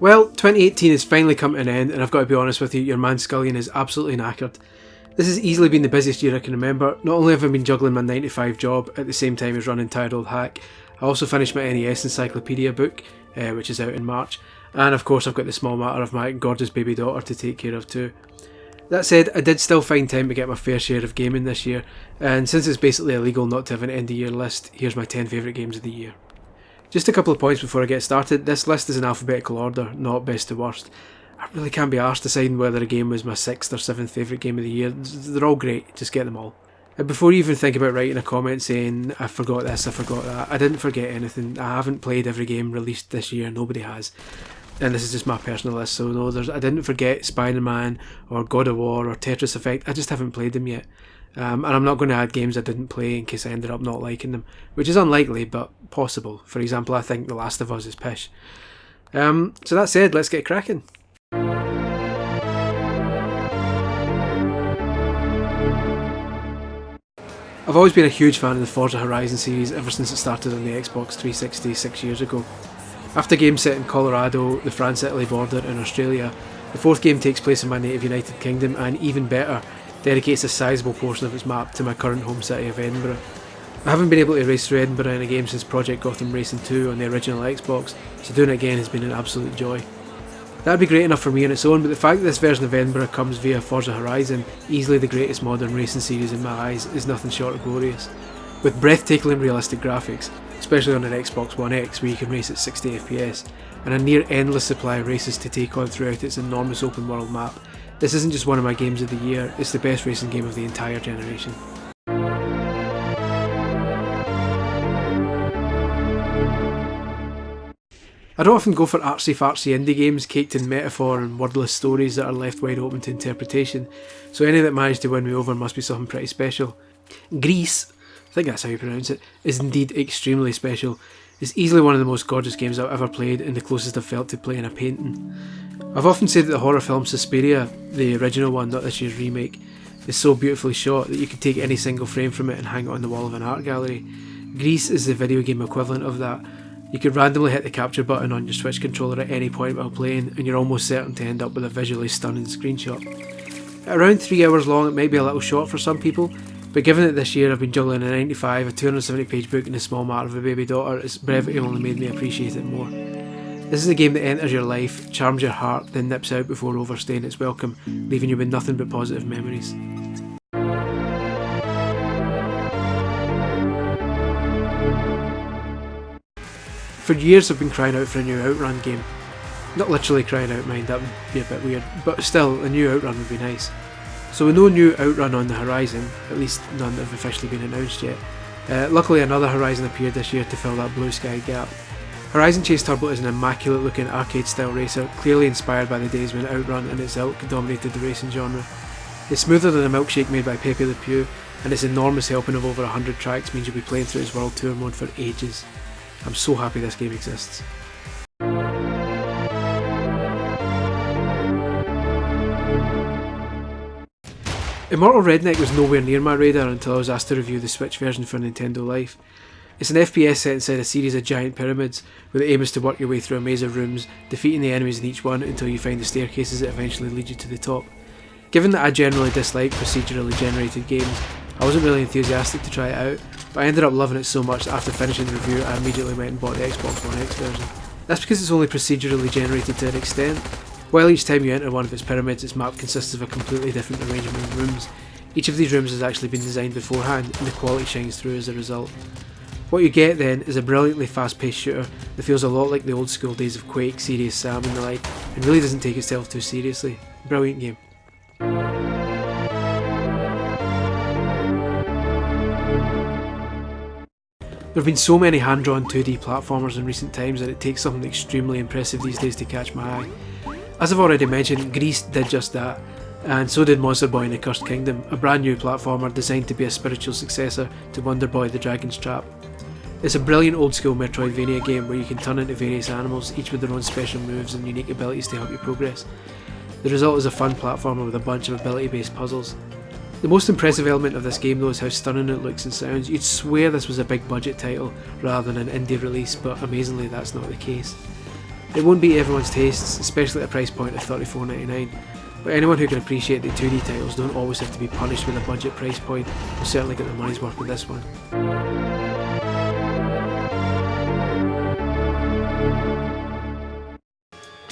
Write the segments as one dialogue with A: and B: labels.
A: Well, 2018 has finally come to an end, and I've got to be honest with you, your man Scullion is absolutely knackered. This has easily been the busiest year I can remember. Not only have I been juggling my 9 to 5 job at the same time as running Tired Old Hack, I also finished my NES Encyclopedia book, which is out in March, and of course I've got the small matter of my gorgeous baby daughter to take care of too. That said, I did still find time to get my fair share of gaming this year, and since it's basically illegal not to have an end of year list, here's my 10 favourite games of the year. Just a couple of points before I get started. This list is in alphabetical order, not best to worst. I really can't be arsed deciding whether a game was my 6th or 7th favourite game of the year. They're all great, just get them all. And before you even think about writing a comment saying, I forgot this, I forgot that, I didn't forget anything. I haven't played every game released this year, nobody has. And this is just my personal list, so no, I didn't forget Spider-Man or God of War or Tetris Effect, I just haven't played them yet. And I'm not going to add games I didn't play in case I ended up not liking them, which is unlikely but possible. For example, I think The Last of Us is pish. So that said, let's get cracking. I've always been a huge fan of the Forza Horizon series ever since it started on the Xbox 360 6 years ago. After games set in Colorado, the France-Italy border and Australia, the fourth game takes place in my native United Kingdom and, even better, dedicates a sizable portion of its map to my current home city of Edinburgh. I haven't been able to race through Edinburgh in a game since Project Gotham Racing 2 on the original Xbox, so doing it again has been an absolute joy. That'd be great enough for me on its own, but the fact that this version of Edinburgh comes via Forza Horizon, easily the greatest modern racing series in my eyes, is nothing short of glorious. With breathtakingly realistic graphics, especially on an Xbox One X where you can race at 60 FPS, and a near endless supply of races to take on throughout its enormous open world map, this isn't just one of my games of the year, it's the best racing game of the entire generation. I don't often go for artsy-fartsy indie games caked in metaphor and wordless stories that are left wide open to interpretation, so any that managed to win me over must be something pretty special. Grease, I think that's how you pronounce it, is indeed extremely special. It's easily one of the most gorgeous games I've ever played and the closest I've felt to playing a painting. I've often said that the horror film Suspiria, the original one, not this year's remake, is so beautifully shot that you could take any single frame from it and hang it on the wall of an art gallery. Grease is the video game equivalent of that. You could randomly hit the capture button on your Switch controller at any point while playing and you're almost certain to end up with a visually stunning screenshot. At around 3 hours long, it might be a little short for some people, but given that this year I've been juggling a 95, a 270 page book and a small matter of a baby daughter, its brevity only made me appreciate it more. This is a game that enters your life, charms your heart, then nips out before overstaying its welcome, leaving you with nothing but positive memories. For years I've been crying out for a new Outrun game. Not literally crying out, mind, that would be a bit weird, but still, a new Outrun would be nice. So with no new Outrun on the horizon, at least none have officially been announced yet, luckily another Horizon appeared this year to fill that blue sky gap. Horizon Chase Turbo is an immaculate looking arcade style racer, clearly inspired by the days when Outrun and its ilk dominated the racing genre. It's smoother than a milkshake made by Pepe Le Pew, and its enormous helping of over 100 tracks means you'll be playing through its World Tour mode for ages. I'm so happy this game exists. Immortal Redneck was nowhere near my radar until I was asked to review the Switch version for Nintendo Life. It's an FPS set inside a series of giant pyramids, where the aim is to work your way through a maze of rooms, defeating the enemies in each one until you find the staircases that eventually lead you to the top. Given that I generally dislike procedurally generated games, I wasn't really enthusiastic to try it out, but I ended up loving it so much that after finishing the review I immediately went and bought the Xbox One X version. That's because it's only procedurally generated to an extent. While each time you enter one of its pyramids, its map consists of a completely different arrangement of rooms. Each of these rooms has actually been designed beforehand, and the quality shines through as a result. What you get then is a brilliantly fast-paced shooter that feels a lot like the old school days of Quake, Serious Sam and the like, and really doesn't take itself too seriously. Brilliant game. There have been so many hand-drawn 2D platformers in recent times that it takes something extremely impressive these days to catch my eye. As I've already mentioned, Grease did just that, and so did Monster Boy and the Cursed Kingdom, a brand new platformer designed to be a spiritual successor to Wonder Boy the Dragon's Trap. It's a brilliant old school Metroidvania game where you can turn into various animals, each with their own special moves and unique abilities to help you progress. The result is a fun platformer with a bunch of ability based puzzles. The most impressive element of this game though is how stunning it looks and sounds. You'd swear this was a big budget title rather than an indie release, but amazingly that's not the case. It won't beat everyone's tastes, especially at a price point of $34.99, but anyone who can appreciate that 2D titles don't always have to be punished with a budget price point will certainly get their money's worth with this one.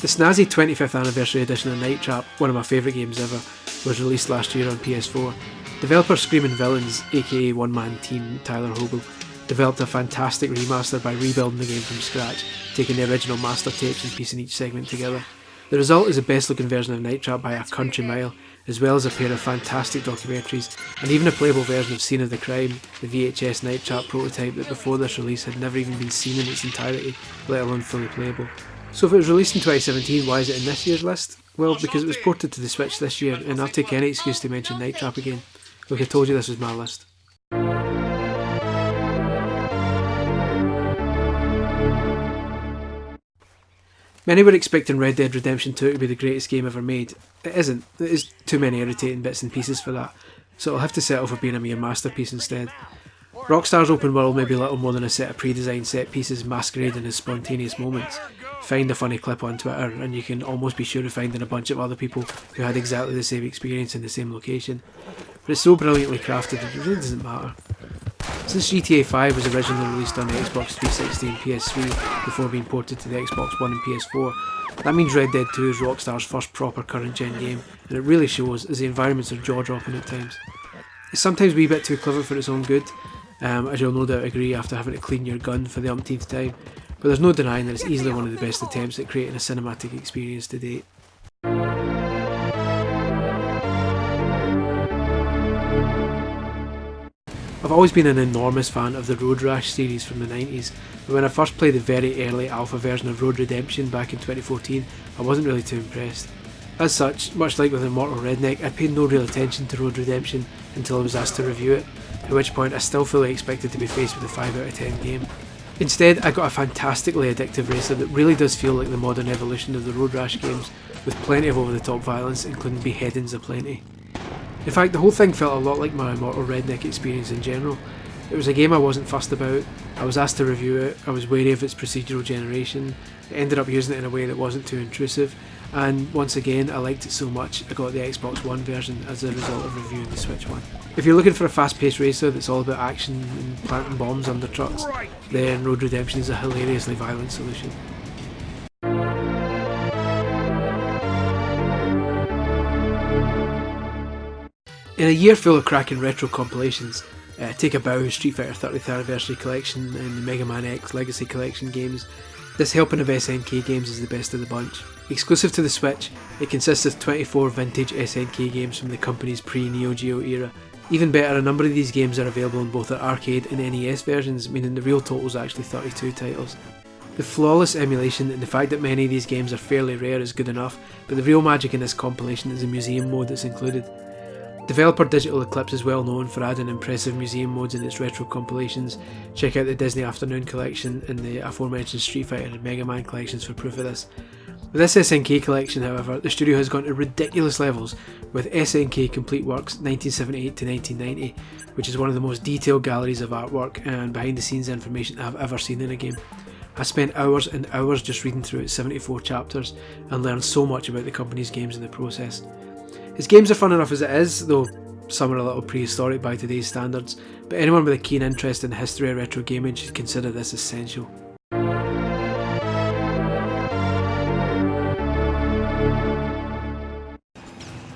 A: The snazzy 25th anniversary edition of Night Trap, one of my favourite games ever, was released last year on PS4. Developer Screaming Villains, aka One Man Team Tyler Hogle, developed a fantastic remaster by rebuilding the game from scratch, taking the original master tapes and piecing each segment together. The result is the best looking version of Night Trap by a country mile, as well as a pair of fantastic documentaries, and even a playable version of Scene of the Crime, the VHS Night Trap prototype that before this release had never even been seen in its entirety, let alone fully playable. So if it was released in 2017, why is it in this year's list? Well, because it was ported to the Switch this year, and I'll take any excuse to mention Night Trap again. Look, I told you this was my list. Many were expecting Red Dead Redemption 2 to be the greatest game ever made. It isn't. There is too many irritating bits and pieces for that, so it'll have to settle for being a mere masterpiece instead. Rockstar's open world may be little more than a set of pre-designed set pieces masquerading as spontaneous moments. Find a funny clip on Twitter and you can almost be sure of finding a bunch of other people who had exactly the same experience in the same location. But it's so brilliantly crafted that it really doesn't matter. Since GTA 5 was originally released on the Xbox 360 and PS3 before being ported to the Xbox One and PS4, that means Red Dead 2 is Rockstar's first proper current gen game, and it really shows as the environments are jaw-dropping at times. It's sometimes a wee bit too clever for its own good, as you'll no doubt agree after having to clean your gun for the umpteenth time, but there's no denying that it's easily one of the best attempts at creating a cinematic experience to date. I've always been an enormous fan of the Road Rash series from the 90s, but when I first played the very early alpha version of Road Redemption back in 2014, I wasn't really too impressed. As such, much like with Immortal Redneck, I paid no real attention to Road Redemption until I was asked to review it, at which point I still fully expected to be faced with a 5 out of 10 game. Instead, I got a fantastically addictive racer that really does feel like the modern evolution of the Road Rash games, with plenty of over-the-top violence, including beheadings aplenty. In fact, the whole thing felt a lot like my Immortal Redneck experience in general. It was a game I wasn't fussed about, I was asked to review it, I was wary of its procedural generation, I ended up using it in a way that wasn't too intrusive, and once again I liked it so much I got the Xbox One version as a result of reviewing the Switch one. If you're looking for a fast-paced racer that's all about action and planting bombs under trucks, then Road Redemption is a hilariously violent solution. In a year full of cracking retro compilations, take a bow, Street Fighter 30th Anniversary Collection and the Mega Man X Legacy Collection games, this helping of SNK games is the best of the bunch. Exclusive to the Switch, it consists of 24 vintage SNK games from the company's pre-Neo Geo era. Even better, a number of these games are available in both their arcade and NES versions, meaning the real total is actually 32 titles. The flawless emulation and the fact that many of these games are fairly rare is good enough, but the real magic in this compilation is the museum mode that's included. Developer Digital Eclipse is well known for adding impressive museum modes in its retro compilations. Check out the Disney Afternoon collection and the aforementioned Street Fighter and Mega Man collections for proof of this. With this SNK collection, however, the studio has gone to ridiculous levels with SNK Complete Works 1978 to 1990, which is one of the most detailed galleries of artwork and behind the scenes information I've ever seen in a game. I spent hours and hours just reading through its 74 chapters and learned so much about the company's games in the process. His games are fun enough as it is, though some are a little prehistoric by today's standards, but anyone with a keen interest in the history of retro gaming should consider this essential.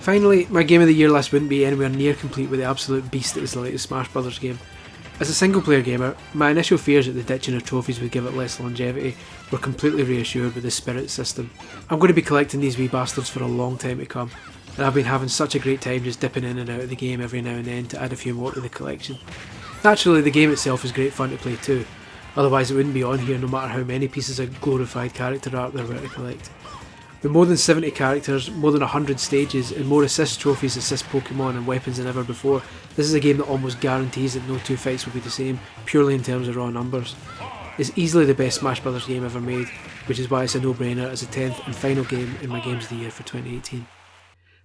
A: Finally, my Game of the Year list wouldn't be anywhere near complete with the absolute beast that was the latest Smash Brothers game. As a single player gamer, my initial fears that the ditching of trophies would give it less longevity were completely reassured with the Spirit system. I'm going to be collecting these wee bastards for a long time to come, and I've been having such a great time just dipping in and out of the game every now and then to add a few more to the collection. Naturally, the game itself is great fun to play too, otherwise it wouldn't be on here no matter how many pieces of glorified character art there were to collect. With more than 70 characters, more than 100 stages, and more assist trophies, assist Pokemon and weapons than ever before, this is a game that almost guarantees that no two fights will be the same, purely in terms of raw numbers. It's easily the best Smash Brothers game ever made, which is why it's a no-brainer as the 10th and final game in my Games of the Year for 2018.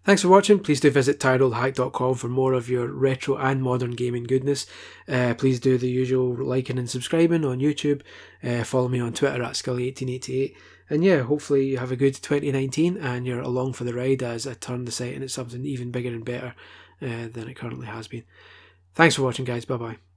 A: Thanks for watching. Please do visit tiredoldhack.com for more of your retro and modern gaming goodness. Please do the usual liking and subscribing on YouTube. Follow me on Twitter at Scully1888. And yeah, hopefully you have a good 2019 and you're along for the ride as I turn the site into something even bigger and better than it currently has been. Thanks for watching, guys. Bye bye.